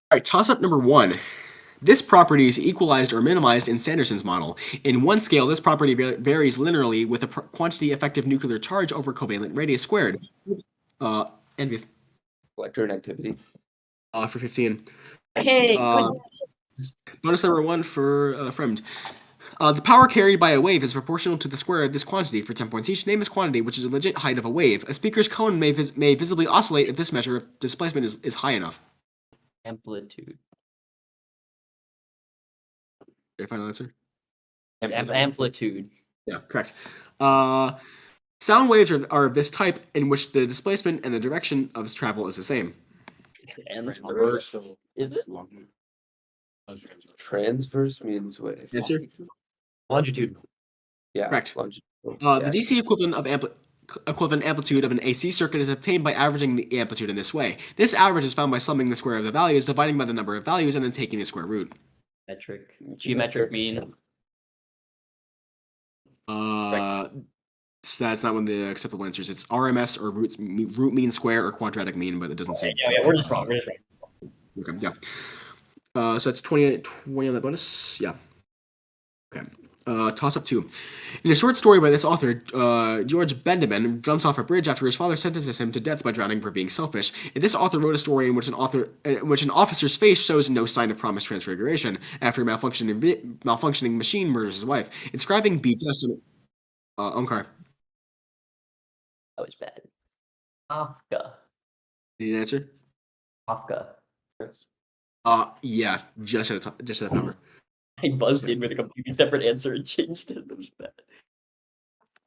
All right, toss-up number 1. This property is equalized or minimized in Sanderson's model. In one scale, this property varies linearly with a quantity effective nuclear charge over covalent radius squared. Uh, and Electronegatividity. For 15. Hey, Bonus number 1 for Fremd. The power carried by a wave is proportional to the square of this quantity. For 10 points each, name this quantity, which is a legit height of a wave. A speaker's cone may visibly oscillate if this measure of displacement is high enough. amplitude. Your final answer? Amplitude. Yeah, correct. Sound waves are of this type in which the displacement and the direction of travel is the same. Transverse. Is it? Transverse means wave. Answer? Longitude. Yeah, Correct. longitude. The DC equivalent amplitude of an AC circuit is obtained by averaging the amplitude in this way. This average is found by summing the square of the values, dividing by the number of values, and then taking the square root. Geometric mean. So that's not one of the acceptable answers. It's RMS or root mean square or quadratic mean, but it doesn't say. Yeah, we're just wrong. Okay, yeah. So that's 20 on that bonus. Yeah. Okay. Toss up 2. In a short story by this author, George Bendeman jumps off a bridge after his father sentences him to death by drowning for being selfish. This author wrote a story in which an officer's face shows no sign of promised transfiguration after a malfunctioning machine murders his wife. Inscribing B just Omkar. That was bad. Kafka. Need an answer? Kafka. Yes. Yeah, just at the number. I buzzed in with a completely separate answer and changed it. That was bad.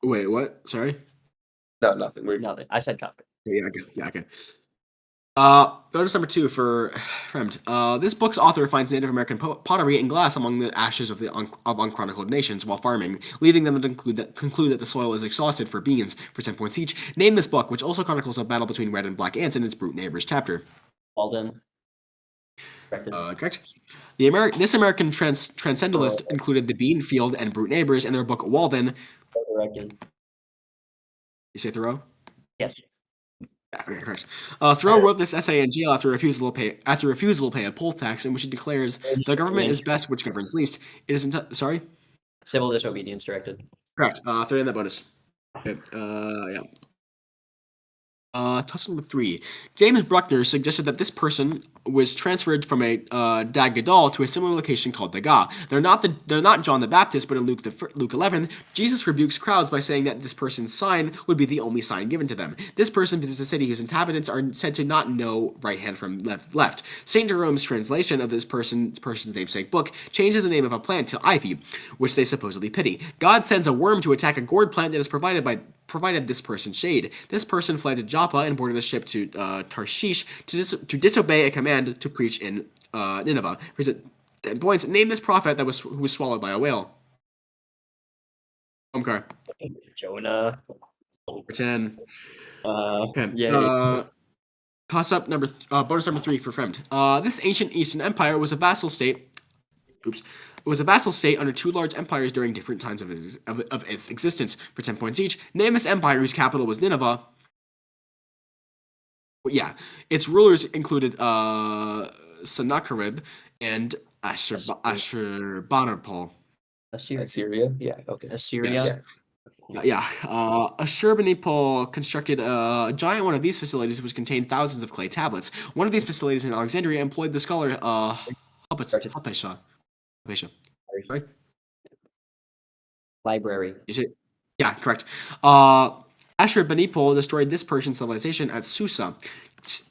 Wait, what? Sorry? No, nothing. Nothing. I said Kafka. Yeah, okay. Bonus number 2 for Fremd. This book's author finds Native American pottery and glass among the ashes of unchronicled nations while farming, leading them to conclude that the soil is exhausted for beans. For 10 points each, name this book, which also chronicles a battle between red and black ants in its brute neighbors chapter. Walden. Correct. This American transcendentalist included the bean field and brute neighbors in their book Walden. Corrected. You say Thoreau? Yes. Yeah, okay, correct. Thoreau wrote this essay in jail after refusal to pay a poll tax, in which he declares the government is best which governs least. It is sorry. Civil disobedience directed. Correct. Throw in that bonus. Okay. Yeah. Toss number 3. James Bruckner suggested that this person was transferred from a Dag Gadol to a similar location called Daga. They're not John the Baptist, but in Luke 11, Jesus rebukes crowds by saying that this person's sign would be the only sign given to them. This person visits a city whose inhabitants are said to not know right hand from left. Saint Jerome's translation of this person's namesake book changes the name of a plant to ivy, which they supposedly pity. God sends a worm to attack a gourd plant that is provided this person shade. This person fled to Joppa and boarded a ship to Tarshish to disobey a command to preach in Nineveh. 10 points. Name this prophet who was swallowed by a whale. Omkar. Jonah. 10. Okay. Yeah. Toss up bonus number 3 for Fremd. This ancient Eastern Empire was a vassal state. It was a vassal state under 2 large empires during different times of its existence. For 10 points each, name this empire whose capital was Nineveh. Yeah, its rulers included Sennacherib and Ashurbanipal. Assyria? Yeah, okay. Assyria? Yes. Yeah. Ashurbanipal constructed a giant one of these facilities which contained thousands of clay tablets. One of these facilities in Alexandria employed the scholar Hypatia. Sorry? Library. Yeah, correct. Ashurbanipal destroyed this Persian civilization at Susa.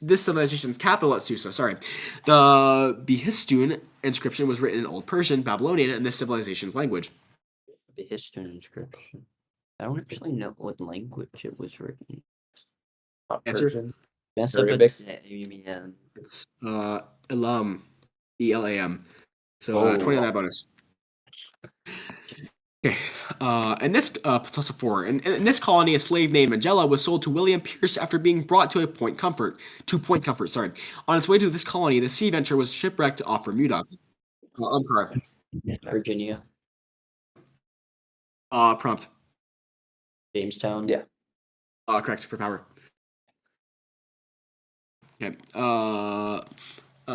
This civilization's capital at Susa, sorry. The Behistun inscription was written in Old Persian, Babylonian, and this civilization's language. Behistun inscription. I don't actually know what language it was written. Answer? Mesopotamian. It's Elam. E-L-A-M. So 20 on that bonus. Okay, and this plus a 4. In this colony, a slave named Magella was sold to William Pierce after being brought to Point Comfort. Sorry. On its way to this colony, the Sea Venture was shipwrecked off Bermuda. I'm correct. Virginia. Prompt. Jamestown. Yeah. Correct for power. Okay.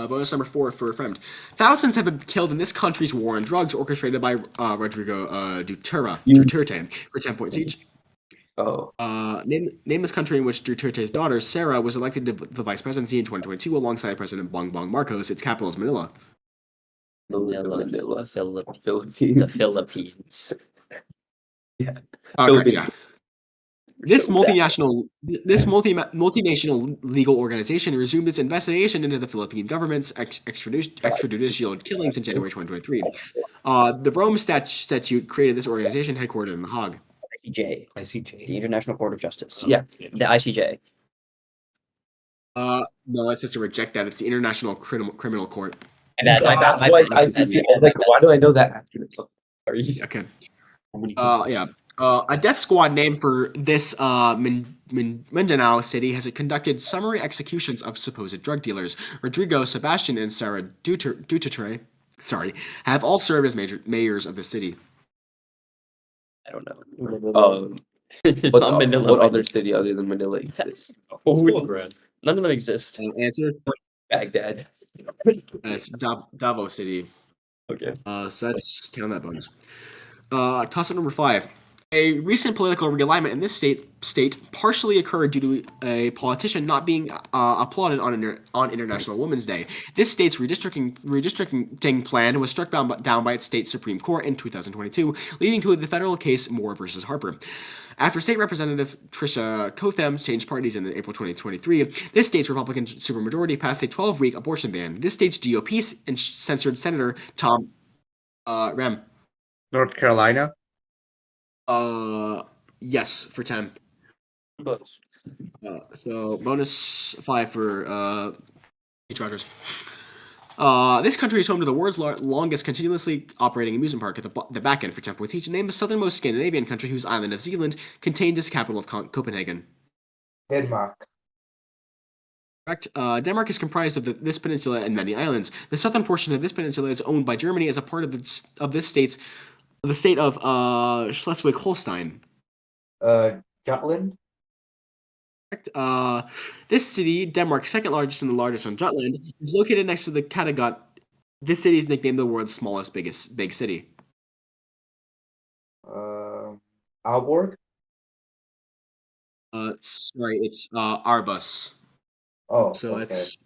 Bonus number 4 for Fremd. Thousands have been killed in this country's war on drugs orchestrated by Rodrigo Duterte for 10 points each. Oh, Name this country in which Duterte's daughter, Sarah, was elected to the vice presidency in 2022 alongside President Bongbong Marcos. Its capital is Manila. Manila. Philippines. Philippines. The Philippines. Yeah. Correct, Philippines. yeah. This So bad. multinational legal organization resumed its investigation into the Philippine government's extrajudicial killings in January 2023. The Rome Statute created this organization headquartered in The Hague. ICJ. The ICJ. International Court of Justice. Yeah. The ICJ. No, it says to reject that. It's the International Criminal Court. My bad. What? ICC. I was like, why do I know that? Sorry. Okay. How many Yeah. A death squad named for this Mindanao city has conducted summary executions of supposed drug dealers. Rodrigo, Sebastian, and Sarah Duterte, have all served as mayors of the city. I don't know. It's What, not Manila. what but- other city other than Manila exists? None of them exist. Answer? Baghdad. It's Davao City. Okay. So that's 10 on that bonus. Toss-up number 5. A recent political realignment in this state partially occurred due to a politician not being applauded on International Women's Day. This state's redistricting plan was struck down by its state Supreme Court in 2022, leading to the federal case Moore versus Harper. After State Representative Tricia Cotham changed parties in April 2023, this state's Republican supermajority passed a 12-week abortion ban. This state's GOP censored Senator Tom Rem. North Carolina. Yes, for 10. Books. So bonus 5 for Chargers. This country is home to the world's longest continuously operating amusement park at the back end for 10 points each. Name the southernmost Scandinavian country whose island of Zealand contained its capital of Copenhagen. Denmark. Correct. Denmark is comprised of this peninsula and many islands. The southern portion of this peninsula is owned by Germany as a part of the state of Schleswig-Holstein. Jutland. Correct. This city, Denmark's second largest and the largest on Jutland, is located next to the Kattegat. This city is nicknamed the world's smallest big city. Aalborg. Sorry, it's Arbus. Oh, So okay. it's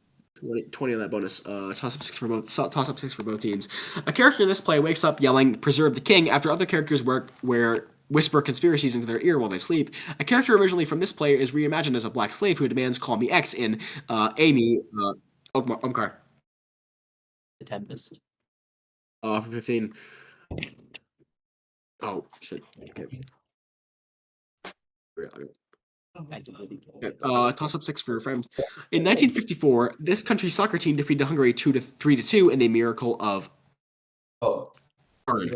20 on that bonus. Toss up 6 for both teams. A character in this play wakes up yelling "Preserve the King" after other characters whisper conspiracies into their ear while they sleep. A character originally from this play is reimagined as a black slave who demands "Call me X" in Amy Omkar. The Tempest. For 15. Oh shit. Okay. Toss up 6 for your friend. In 1954, this country's soccer team defeated Hungary 3-2 in the Miracle of Oh. Bern.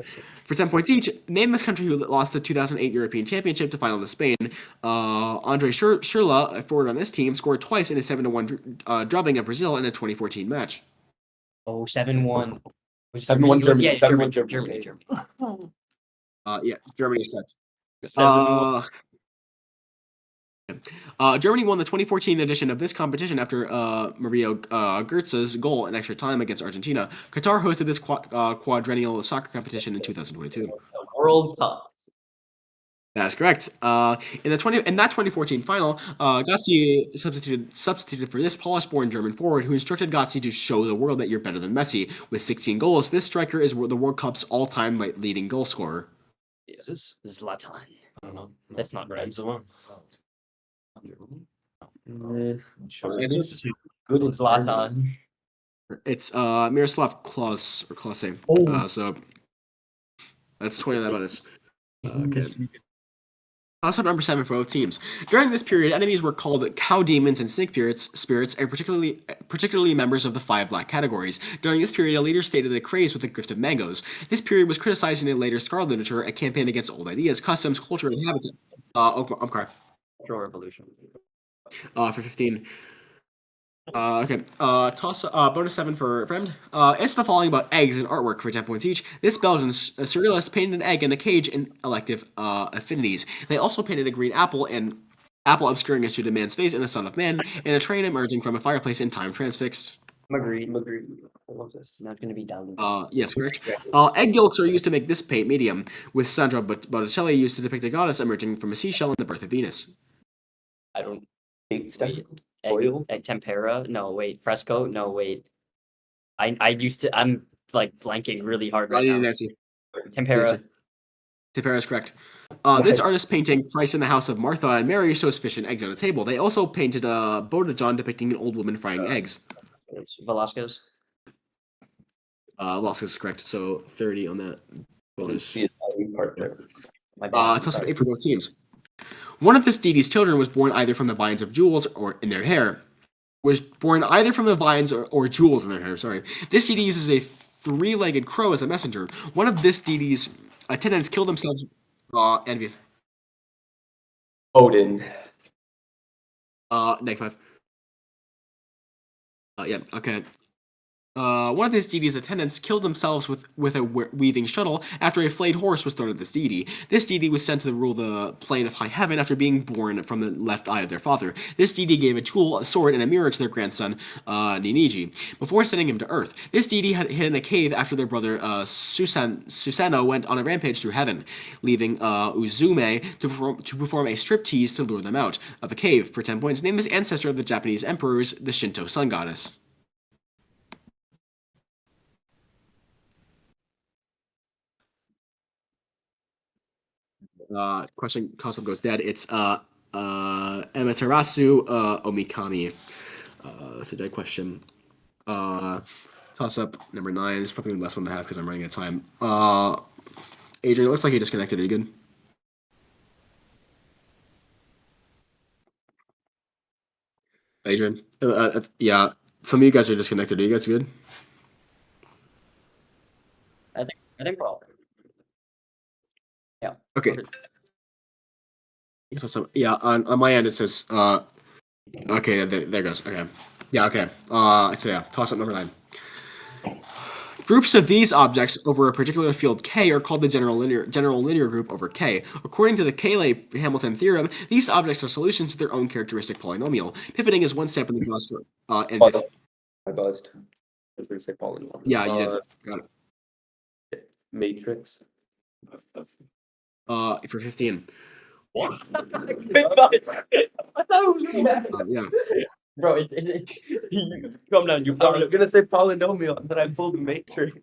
For 10 points each, name this country who lost the 2008 European Championship to final to Spain. Andre Schürrle, a forward on this team, scored twice in a 7-1 drubbing of Brazil in a 2014 match. Oh, 7-1. 7-1 Germany. Yeah, 7-1 Germany. Yeah, Germany is correct. 7-1. Germany won the 2014 edition of this competition after Mario Götze's goal in extra time against Argentina. Qatar hosted this quadrennial soccer competition in 2022. World Cup. That's correct. In that 2014 final, Götze substituted for this Polish-born German forward who instructed Götze to show the world that you're better than Messi. With 16 goals, this striker is the World Cup's all-time leading goal scorer. Is this Zlatan? I don't know. That's not right. Benzema. Mm, Good Zlatan. It's Miroslav Klose. Oh. So that's 20 on that bonus. Okay. Also, number 7 for both teams. During this period, enemies were called cow demons and snake spirits, and particularly members of the 5 black categories. During this period, a leader stated a craze with the gift of mangoes. This period was criticized in a later Scar literature, a campaign against old ideas, customs, culture, and habitat. Okay. Cultural Revolution. For 15. Okay. Toss bonus 7 for friend. Answer the following about eggs and artwork for 10 points each. This Belgian surrealist painted an egg in a cage in elective affinities. They also painted a green apple and apple obscuring a suited man's face in the Son of Man, and a train emerging from a fireplace in time transfixed. Agreed. Agreed. I love this. Not going to be diluted. Yes, correct. Egg yolks are used to make this paint medium, with Sandra Botticelli used to depict a goddess emerging from a seashell in The Birth of Venus. I don't hate stuff. Wait, Foil? egg tempera? No, wait. Fresco? No, wait. I'm like blanking really hard I right need now. an answer. Tempera. Answer. Tempera is correct. Nice. This artist painting, Christ in the House of Martha and Mary, shows fish and eggs on a table. They also painted a Bodejon depicting an old woman frying eggs. Velasquez. Velasquez is correct. So 30 on that bonus. See the part there. My bad. Toss up 8 for both teams. One of this deity's children was born either from the vines of jewels or in their hair. Was born either from the vines or jewels in their hair. Sorry. This deity uses a 3-legged crow as a messenger. One of this deity's attendants killed themselves. Envious. Odin. -5. Yeah. Okay. One of this deity's attendants killed themselves with a weaving shuttle after a flayed horse was thrown at this deity. This deity was sent to rule the plane of high heaven after being born from the left eye of their father. This deity gave a tool, a sword, and a mirror to their grandson, Ninigi, before sending him to Earth. This deity had hid in a cave after their brother Susanoo went on a rampage through heaven, leaving Uzume to perform a striptease to lure them out of a cave. For 10 points, name this ancestor of the Japanese emperors, the Shinto sun goddess. Question Kosovo goes dead. It's Amaterasu Omikami. So dead question. Toss up number 9. It's probably the last one to have because I'm running out of time. Adrian, it looks like you disconnected. Are you good? Adrian? Yeah. Some of you guys are disconnected. Are you guys good? I think we're all. Yeah. Okay. So, yeah, on my end it says okay, there goes. Okay. Yeah, okay. So yeah, toss up number 9. Groups of these objects over a particular field K are called the general linear group over K. According to the Cayley-Hamilton theorem, these objects are solutions to their own characteristic polynomial. Pivoting is one step in the Gauss I buzzed. I was going to say polynomial. Yeah, you did. Got it. Matrix. For 15. I thought Yeah. Bro, calm down. You I was going to say polynomial, and then I pulled the matrix.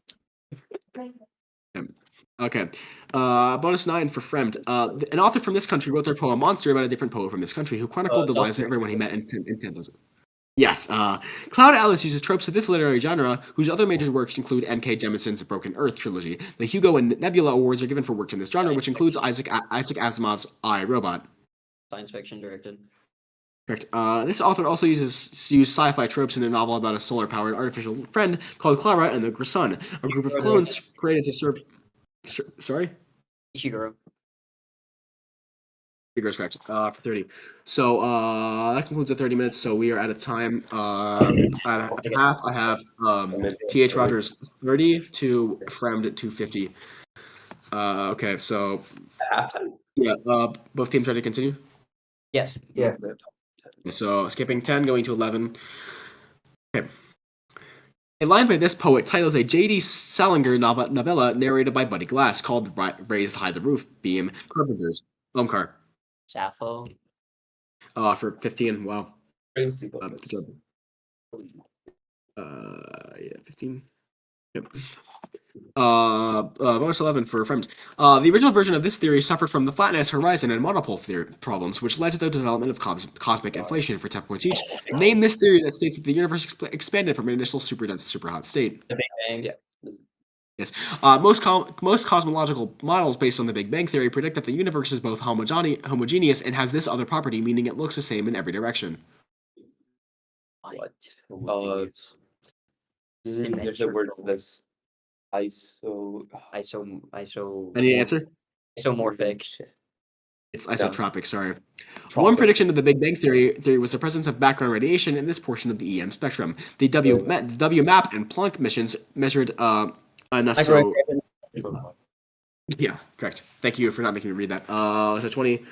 Okay. Bonus 9 for Fremd. An author from this country wrote their poem Monster about a different poet from this country who chronicled the lives of everyone he met in 10,000. Yes. Cloud Atlas uses tropes of this literary genre, whose other major works include M.K. Jemison's Broken Earth trilogy. The Hugo and Nebula Awards are given for works in this genre, which includes Isaac Asimov's I, Robot. Science fiction directed. Correct. This author also used sci-fi tropes in their novel about a solar-powered artificial friend called Clara and the Sun, a group of clones created to serve... Sorry? Ishiguro. Figures correct. For 30. So that concludes the 30 minutes. So we are out of time. At half, I have TH Rogers 30 to Fremd at 250. Okay, so yeah, both teams ready to continue? Yes. Yeah. So skipping 10, going to 11. Okay. A line by this poet titles a J.D. Salinger novella narrated by Buddy Glass called Raised High the Roof Beam Carpenters. Omkar. Sappho. For 15. Wow. Good job. Yeah, 15. Yep. Bonus 11 for Fremd. The original version of this theory suffered from the flatness, horizon, and monopole theory problems, which led to the development of cosmic inflation for 10 points each. Name this theory that states that the universe expanded from an initial superdense, superhot state. The Big Bang, yeah. Yes. Most cosmological models based on the Big Bang Theory predict that the universe is both homogeneous and has this other property, meaning it looks the same in every direction. What? There's a word for this. Iso. Any answer? Isomorphic. It's isotropic, sorry. One prediction of the Big Bang Theory was the presence of background radiation in this portion of the EM spectrum. The WMAP and Planck missions measured yeah, correct. Thank you for not making me read that. So 20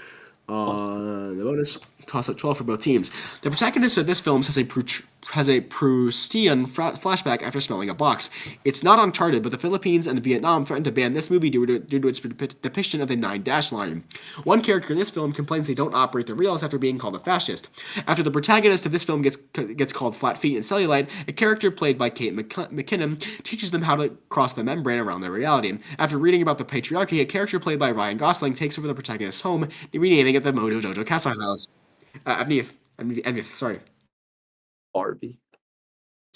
on the bonus. Toss up 12 for both teams. The protagonist of this film has a Proustian flashback after smelling a box. It's not Uncharted, but the Philippines and Vietnam threatened to ban this movie due to its depiction of the 9-dash line. One character in this film complains they don't operate the rails after being called a fascist. After the protagonist of this film gets called flat feet and cellulite, a character played by Kate McKinnon teaches them how to cross the membrane around their reality. After reading about the patriarchy, a character played by Ryan Gosling takes over the protagonist's home, renaming it the Mojo Jojo Casa House. Avneath, sorry. Barbie.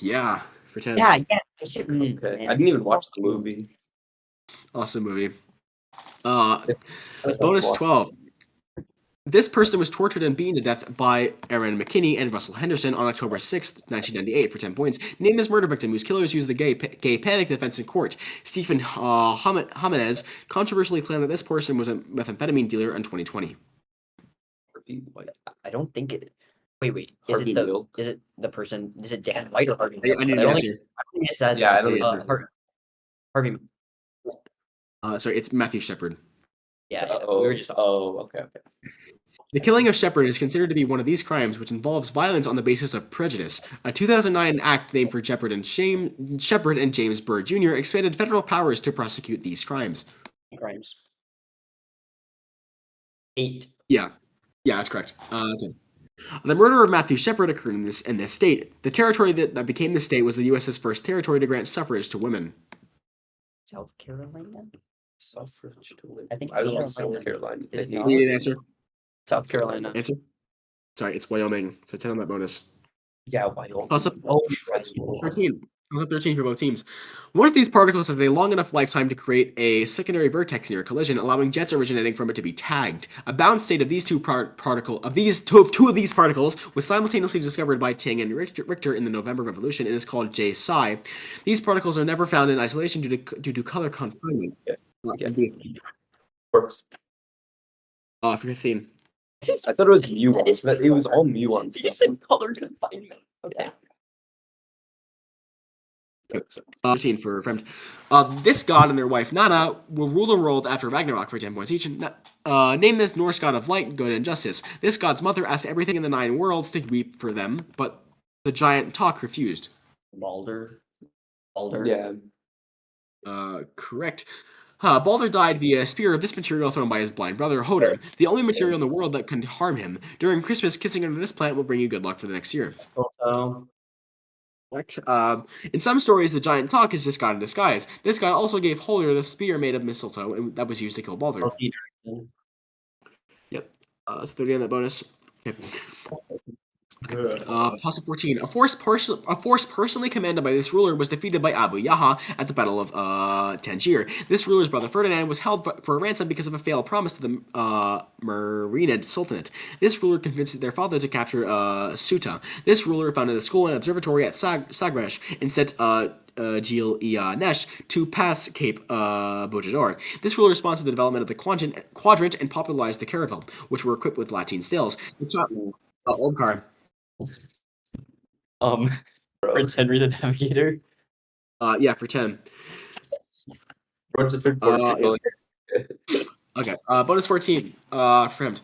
Yeah, for 10. Yeah. I should. Okay. I didn't even watch the movie. Awesome movie. That was Bonus fun. 12. This person was tortured and beaten to death by Aaron McKinney and Russell Henderson on October 6, 1998 for 10 points. Name this murder victim whose killers used the gay panic defense in court. Stephen Jimenez controversially claimed that this person was a methamphetamine dealer in 2020. Harvey White. I don't think it. Wait. Is Harvey it the? Milk. Is it the person? Is it Dan White or Harvey? I Milk? need I an don't answer. think it's that. Yeah, I don't know. Harvey. Sorry, it's Matthew Shepard. Yeah. Oh, We were just. okay. The killing of Shepard is considered to be one of these crimes which involves violence on the basis of prejudice. A 2009 act named for Shepard and James Burr Jr. expanded federal powers to prosecute these crimes. Crimes. 8. Yeah, that's correct. Okay. The murder of Matthew Shepard occurred in this state. The territory that became the state was the U.S.'s first territory to grant suffrage to women. South Carolina. Suffrage to live. I think I live in South South Carolina. Is it You not? need an answer? South Carolina. Answer? Sorry, it's Wyoming. So 10 on that bonus. Yeah, Wyoming. Toss up Oh, 13. Toss up 13 for both teams. One of these particles has a long enough lifetime to create a secondary vertex near a collision, allowing jets originating from it to be tagged. A bound state of these two of these particles was simultaneously discovered by Ting and Richter in the November Revolution and is called J psi. These particles are never found in isolation due to color confinement. Yeah. Works. For 15. I thought it was muons, but it was all muons. Did you say color confinement? Okay. 13 for Fremd. This god and their wife Nana will rule the world after Ragnarok for 10 points each. Name this Norse god of light, good, and justice. This god's mother asked everything in the 9 worlds to weep for them, but the giant Talk refused. Balder. Yeah. Correct. Balder died via a spear of this material thrown by his blind brother, Hoder, the only material in the world that can harm him. During Christmas, kissing under this plant will bring you good luck for the next year. Correct. In some stories, the giant Talk is this god in disguise. This god also gave Hoder the spear made of mistletoe and that was used to kill Balder. Yep. So 30 on that bonus. Okay. Plus 14. A force personally commanded by this ruler was defeated by Abu Yaha at the Battle of Tangier. This ruler's brother Ferdinand was held for a ransom because of a failed promise to the Marinid Sultanate. This ruler convinced their father to capture Ceuta. This ruler founded a school and observatory at Sagres and sent Gil-Nesh to pass Cape Bojador. This ruler sponsored the development of the quadrant and popularized the caravel, which were equipped with lateen sails. Old car. Prince Henry the Navigator. Yeah, for 10. Rochester. Okay. Bonus 14. For him.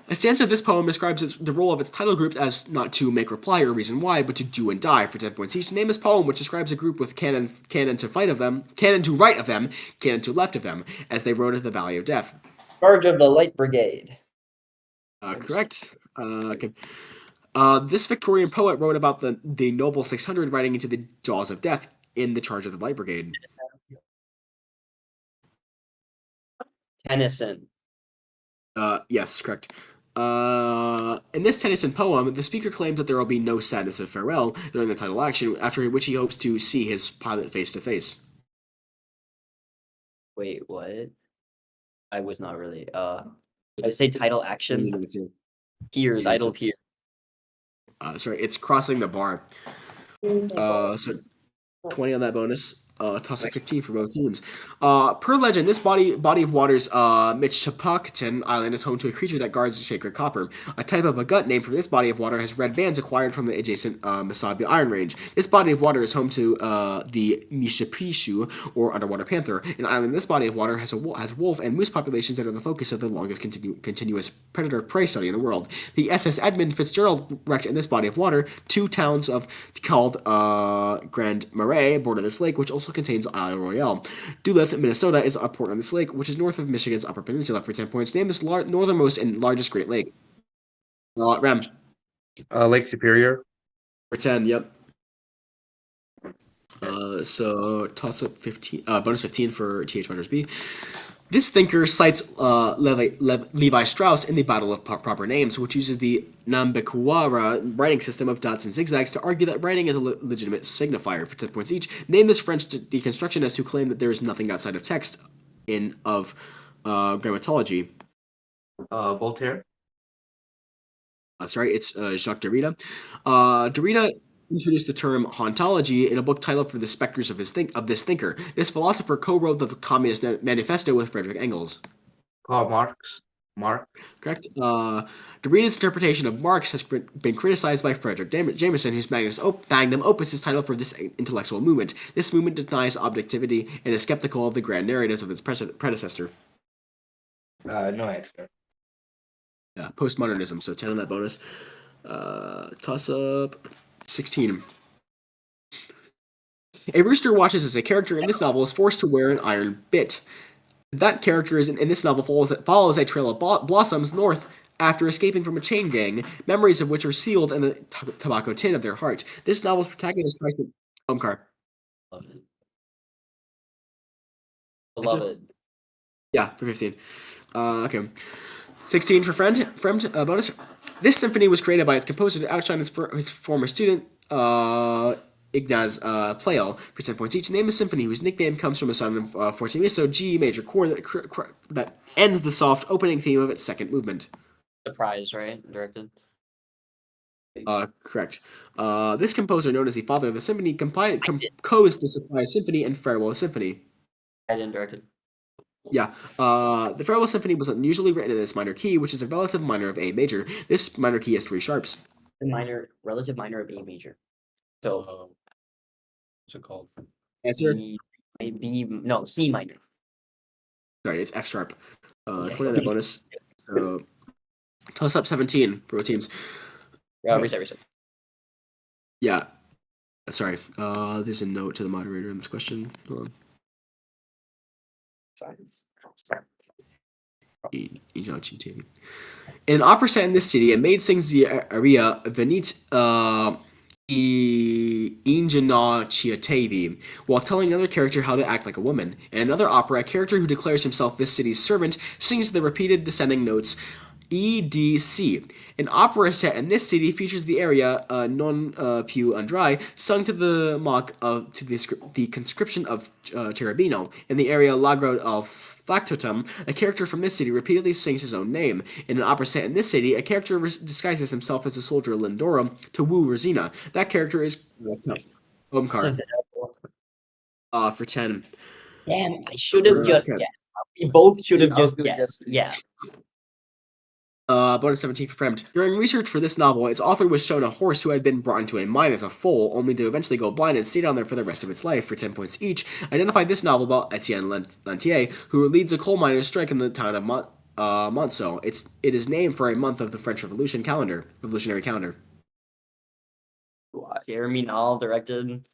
A stanza of this poem describes the role of its title group as not to make reply or reason why, but to do and die for 10 points each. Name this poem, which describes a group with cannon to right of them, cannon to left of them, as they rode at the Valley of Death. Charge of the Light Brigade. Correct. Okay. This Victorian poet wrote about the Noble 600 riding into the jaws of death in the Charge of the Light Brigade. Tennyson. Yes, correct. In this Tennyson poem, the speaker claims that there will be no sadness of farewell during the title action, after which he hopes to see his pilot face to face. Wait, what? I was not really. Did I say title action? Tears, idle tears. Sorry, it's crossing the bar. So 20 on that bonus. Toss up 15 for both teams. Per legend, this body of water's Michipocatan Island is home to a creature that guards the sacred copper. A type of gut named for this body of water has red bands acquired from the adjacent Masabi Iron Range. This body of water is home to the Mishipishu, or underwater panther, an island. This body of water has wolf and moose populations that are the focus of the longest continuous predator-prey study in the world. The SS Edmund Fitzgerald wrecked in this body of water 2 towns called Grand Marais, border this lake, which also contains Isle Royale. Duluth, Minnesota, is a port on this lake, which is north of Michigan's Upper Peninsula. For 10 points, name this northernmost and largest Great Lake. Ram. Lake Superior. For 10, yep. So toss up 15, bonus 15 for TH Runners B. This thinker cites Levi Strauss in the Battle of Proper Names, which uses the Nambikwara writing system of dots and zigzags to argue that writing is a legitimate signifier. For 10 points each, name this French deconstructionist who claimed that there is nothing outside of text of grammatology. Voltaire. Sorry, it's Jacques Derrida. Derrida introduced the term hauntology in a book titled "For the Specters of this Thinker." This philosopher co-wrote the Communist Manifesto with Frederick Engels. Karl Marx. Correct. Derrida's interpretation of Marx has been criticized by Frederick Jameson, whose magnum opus is titled "For this Intellectual Movement." This movement denies objectivity and is skeptical of the grand narratives of its predecessor. No answer. Yeah, postmodernism. So 10 on that bonus. Toss up 16. A rooster watches as a character in this novel is forced to wear an iron bit. That character in this novel follows a trail of blossoms north after escaping from a chain gang, memories of which are sealed in the tobacco tin of their heart. This novel's protagonist tries to... Omkar. Beloved. Yeah, for 15. Okay. 16 for friend bonus. This symphony was created by its composer to outshine his former student, Ignaz Pleyel, for 10 points each. Name a symphony whose nickname comes from a sound of fortissimo G major chord that ends the soft opening theme of its second movement. Surprise, right? Directed. Correct. This composer, known as the father of the symphony, composed the Surprise Symphony and Farewell Symphony. I didn't direct it. Yeah, the Farewell Symphony was unusually written in this minor key, which is a relative minor of A major. This minor key has 3 sharps. The relative minor of A major. So, what's it called? Answer? C minor. Sorry, it's F sharp. Okay. 20 on that bonus. So, toss up 17 for both teams. Reset. Yeah. Sorry. There's a note to the moderator in this question. Hold on. Science. In an opera set in this city, a maid sings the aria Venit Ingenuitavi while telling another character how to act like a woman. In another opera, a character who declares himself this city's servant sings the repeated descending notes EDC. An opera set in this city features the aria Non più andrai, sung to the mock to the conscription of Cherubino. In the aria Lagro of Factotum, a character from this city repeatedly sings his own name. In an opera set in this city, a character disguises himself as a soldier Lindora to woo Rosina. That character is Omkar. For 10. Damn, I should have just guessed. We both should have just guessed. Yeah. Bonus 17 for Fremd. During research for this novel, its author was shown a horse who had been brought into a mine as a foal, only to eventually go blind and stay down there for the rest of its life. For 10 points each, identify this novel about Etienne Lantier, who leads a coal miners' strike in the town of Monceau. It is named for a month of the French Revolutionary calendar. Jeremy Nall directed.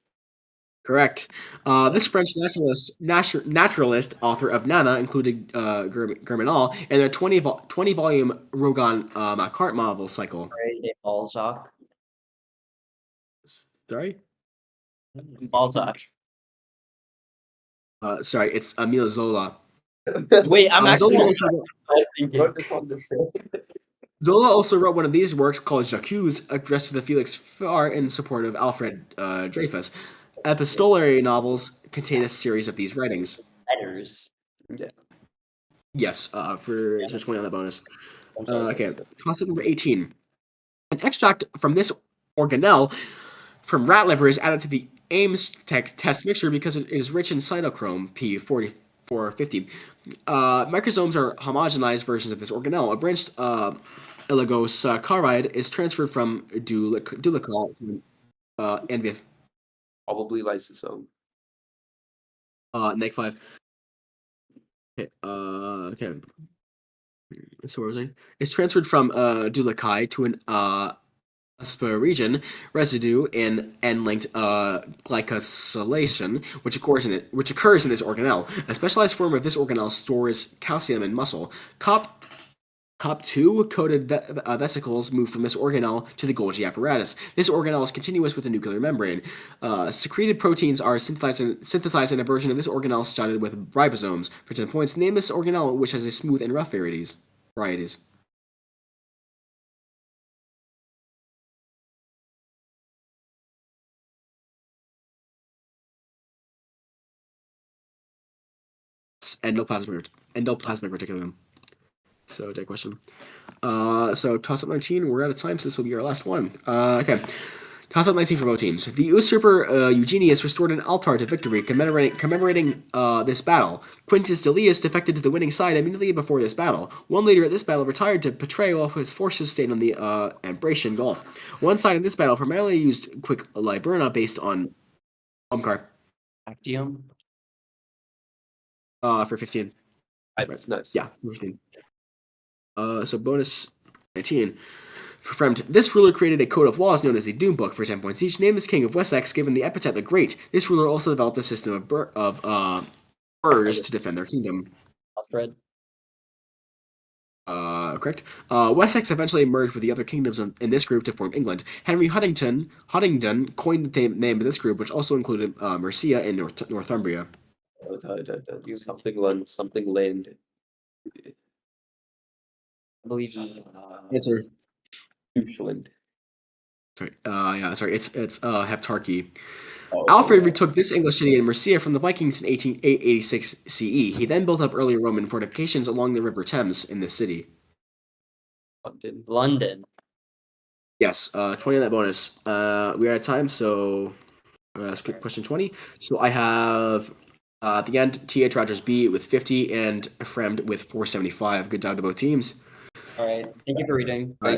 Correct. This French naturalist, author of Nana, included Germinal, and their 20-volume Rogan Macquart novel cycle. Balzac. Sorry? Balzac. Sorry, it's Emile Zola. Wait, I'm actually. Zola also wrote one of these works called J'accuse, addressed to the Felix Faure in support of Alfred Dreyfus. Epistolary novels contain a series of these writings. Letters. Yeah. Yes, for 20 on that bonus. Okay, concept number 18. An extract from this organelle from rat liver is added to the Ames test mixture because it is rich in cytochrome P4450. Microsomes are homogenized versions of this organelle. A branched oligosaccharide is transferred from dolichol to NVF. Probably lysosome. -5. Okay. Okay. So where was I? It's transferred from dolichi to an asparagine residue in N-linked glycosylation, which occurs in this organelle. A specialized form of this organelle stores calcium in muscle. COP2 coated vesicles move from this organelle to the Golgi apparatus. This organelle is continuous with the nuclear membrane. Secreted proteins are synthesized in a version of this organelle started with ribosomes. For 10 points, name this organelle which has a smooth and rough varieties. Endoplasmic reticulum. So, that question. So toss up 19. We're out of time, so this will be our last one. Okay. Toss up 19 for both teams. The usurper Eugenius restored an altar to victory, commemorating this battle. Quintus Delius defected to the winning side immediately before this battle. One leader at this battle retired to Patrae while his forces stayed on the Ambracian Gulf. One side in this battle primarily used quick Liburna based on card. Actium. For 15. That's nice. Yeah, 15. So bonus 19. For Fremd, this ruler created a code of laws known as the Doom Book for 10 points each. Named as King of Wessex, given the epithet the Great. This ruler also developed a system of burrs to defend their kingdom. Alfred. Correct. Wessex eventually merged with the other kingdoms in this group to form England. Henry Huntingdon coined the name of this group, which also included Mercia and Northumbria. Something land. I believe Answer. Deutschland. Sorry. Sorry. It's Heptarchy. Oh, Alfred retook this English city in Mercia from the Vikings in 886 CE. He then built up earlier Roman fortifications along the River Thames in this city. London. Yes, 20 on that bonus. We're out of time, so skip question 20. So I have at the end T.H. Rogers B with 50 and Fremd with 475. Good job to both teams. All right. Thank you for reading. All right.